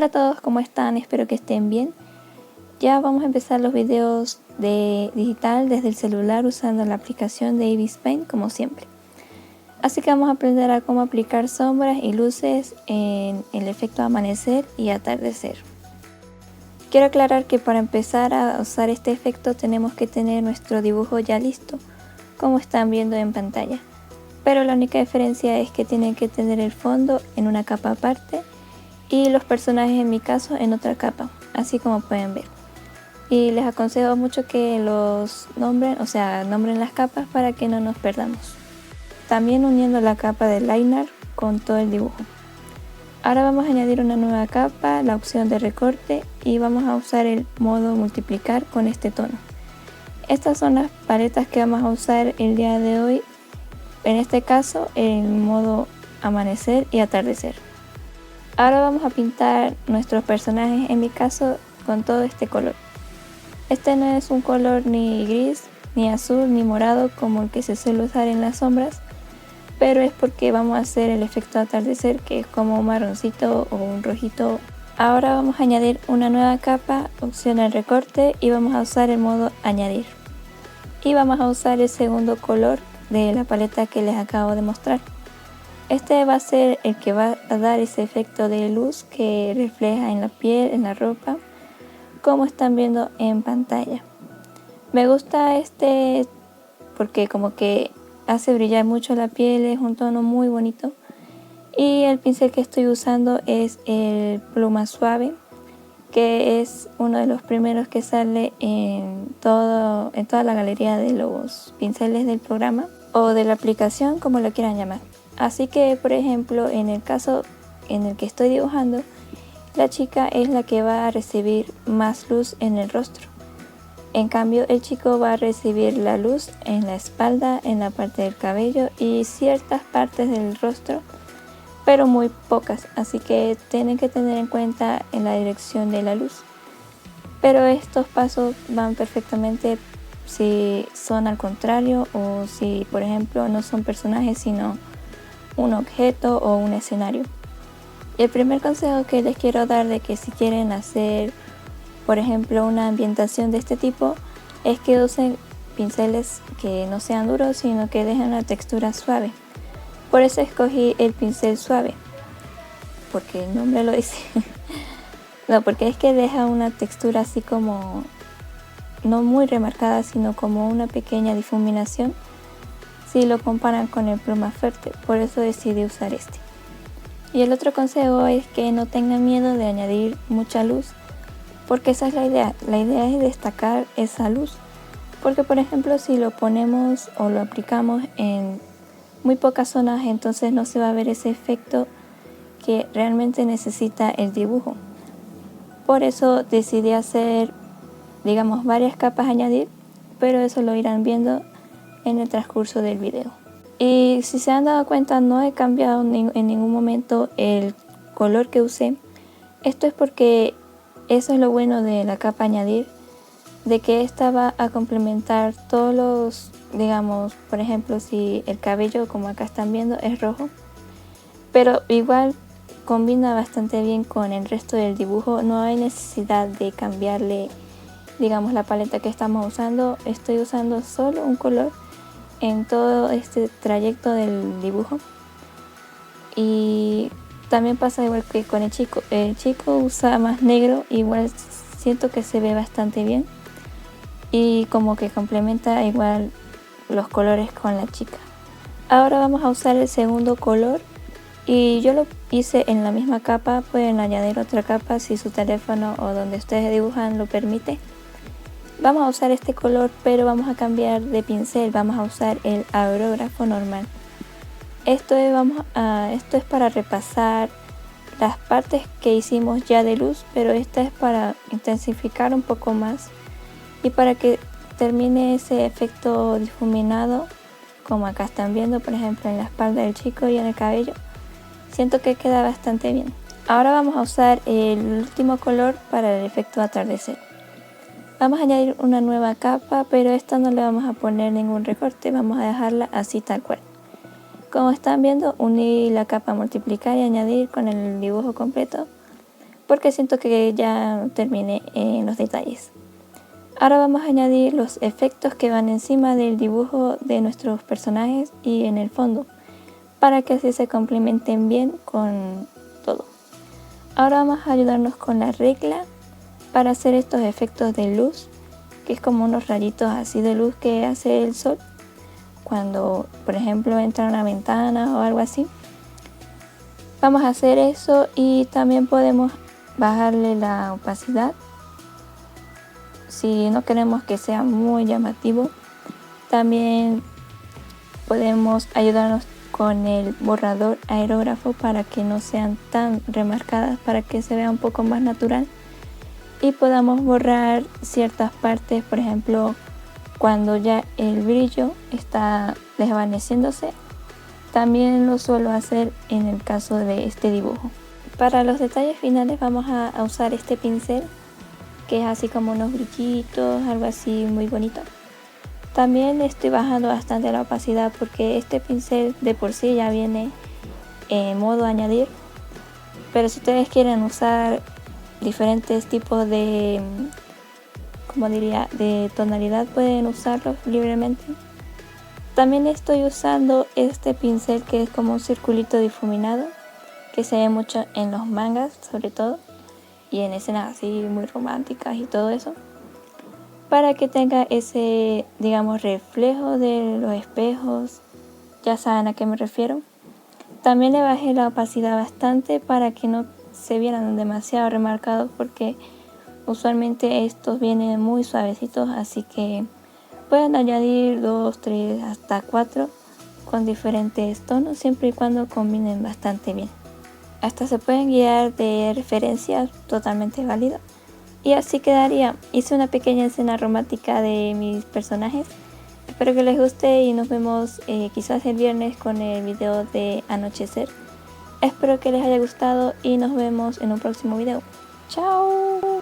Hola a todos, ¿cómo están? Espero que estén bien. Ya vamos a empezar los videos de digital desde el celular usando la aplicación de Ibis Paint como siempre. Así que vamos a aprender a cómo aplicar sombras y luces en el efecto amanecer y atardecer. Quiero aclarar que para empezar a usar este efecto tenemos que tener nuestro dibujo ya listo, como están viendo en pantalla. Pero la única diferencia es que tienen que tener el fondo en una capa aparte y los personajes en mi caso en otra capa, así como pueden ver. Y les aconsejo mucho que los nombren, nombren las capas para que no nos perdamos. También uniendo la capa de liner con todo el dibujo. Ahora vamos a añadir una nueva capa, la opción de recorte, y vamos a usar el modo multiplicar con este tono. Estas son las paletas que vamos a usar el día de hoy, en este caso en modo amanecer y atardecer. Ahora vamos a pintar nuestros personajes, en mi caso con todo este color. Este no es un color ni gris, ni azul, ni morado como el que se suele usar en las sombras, pero es porque vamos a hacer el efecto atardecer, que es como un marroncito o un rojito. Ahora vamos a añadir una nueva capa, opción al recorte, y vamos a usar el modo añadir. Y vamos a usar el segundo color de la paleta que les acabo de mostrar. Este va a ser el que va a dar ese efecto de luz que refleja en la piel, en la ropa, como están viendo en pantalla. Me gusta este porque como que hace brillar mucho la piel, es un tono muy bonito. Y el pincel que estoy usando es el pluma suave, que es uno de los primeros que sale en toda la galería de los pinceles del programa o de la aplicación, como lo quieran llamar. Así que, por ejemplo, en el caso en el que estoy dibujando, la chica es la que va a recibir más luz en el rostro. En cambio, el chico va a recibir la luz en la espalda, en la parte del cabello y ciertas partes del rostro, pero muy pocas. Así que tienen que tener en cuenta en la dirección de la luz. Pero estos pasos van perfectamente si son al contrario o si, por ejemplo, no son personajes sino un objeto o un escenario. Y el primer consejo que les quiero dar de que si quieren hacer, por ejemplo, una ambientación de este tipo, es que usen pinceles que no sean duros, sino que dejen una textura suave. Por eso escogí el pincel suave, porque el nombre lo dice. No, porque es que deja una textura así como, no muy remarcada, sino como una pequeña difuminación si lo comparan con el pluma fuerte, por eso decidí usar este. Y el otro consejo es que no tengan miedo de añadir mucha luz, porque esa es la idea es destacar esa luz, porque por ejemplo si lo ponemos o lo aplicamos en muy pocas zonas, entonces no se va a ver ese efecto que realmente necesita el dibujo. Por eso decidí hacer, digamos, varias capas a añadir, pero eso lo irán viendo en el transcurso del video. Y si se han dado cuenta, no he cambiado en ningún momento el color que usé. Esto es porque eso es lo bueno de la capa añadir, de que esta va a complementar todos los, digamos, por ejemplo, si el cabello, como acá están viendo, es rojo, pero igual combina bastante bien con el resto del dibujo. No hay necesidad de cambiarle, digamos, la paleta que estamos usando. Estoy usando solo un color en todo este trayecto del dibujo. Y también pasa igual que con el chico. El chico usa más negro, igual siento que se ve bastante bien y como que complementa igual los colores con la chica. Ahora vamos a usar el segundo color y yo lo hice en la misma capa. Pueden añadir otra capa si su teléfono o donde ustedes dibujan lo permite. Vamos a usar este color, pero vamos a cambiar de pincel, vamos a usar el aerógrafo normal. Esto es para repasar las partes que hicimos ya de luz, pero esta es para intensificar un poco más y para que termine ese efecto difuminado, como acá están viendo, por ejemplo, en la espalda del chico y en el cabello. Siento que queda bastante bien. Ahora vamos a usar el último color para el efecto atardecer. Vamos a añadir una nueva capa, pero esta no le vamos a poner ningún recorte, vamos a dejarla así tal cual. Como están viendo, uní la capa multiplicar y añadir con el dibujo completo porque siento que ya terminé en los detalles. Ahora vamos a añadir los efectos que van encima del dibujo de nuestros personajes y en el fondo, para que así se complementen bien con todo. Ahora vamos a ayudarnos con la regla para hacer estos efectos de luz, que es como unos rayitos así de luz que hace el sol cuando, por ejemplo, entra a una ventana o algo así. Vamos a hacer eso y también podemos bajarle la opacidad si no queremos que sea muy llamativo. También podemos ayudarnos con el borrador aerógrafo para que no sean tan remarcadas, para que se vea un poco más natural y podamos borrar ciertas partes, por ejemplo cuando ya el brillo está desvaneciéndose. También lo suelo hacer en el caso de este dibujo. Para los detalles finales vamos a usar este pincel, que es así como unos brillitos, algo así muy bonito. También estoy bajando bastante la opacidad porque este pincel de por sí ya viene en modo añadir, pero si ustedes quieren usar diferentes tipos de, como diría, de tonalidad, pueden usarlos libremente. También estoy usando este pincel que es como un circulito difuminado, que se ve mucho en los mangas sobre todo, y en escenas así muy románticas y todo eso, para que tenga ese, digamos, reflejo de los espejos. Ya saben a qué me refiero. También le bajé la opacidad bastante para que no se vieran demasiado remarcados, porque usualmente estos vienen muy suavecitos, así que pueden añadir 2, 3, hasta 4 con diferentes tonos, siempre y cuando combinen bastante bien. Hasta se pueden guiar de referencias, totalmente válido. Y así quedaría. Hice una pequeña escena romántica de mis personajes. Espero que les guste y nos vemos quizás el viernes con el video de anochecer. Espero que les haya gustado y nos vemos en un próximo video. ¡Chao!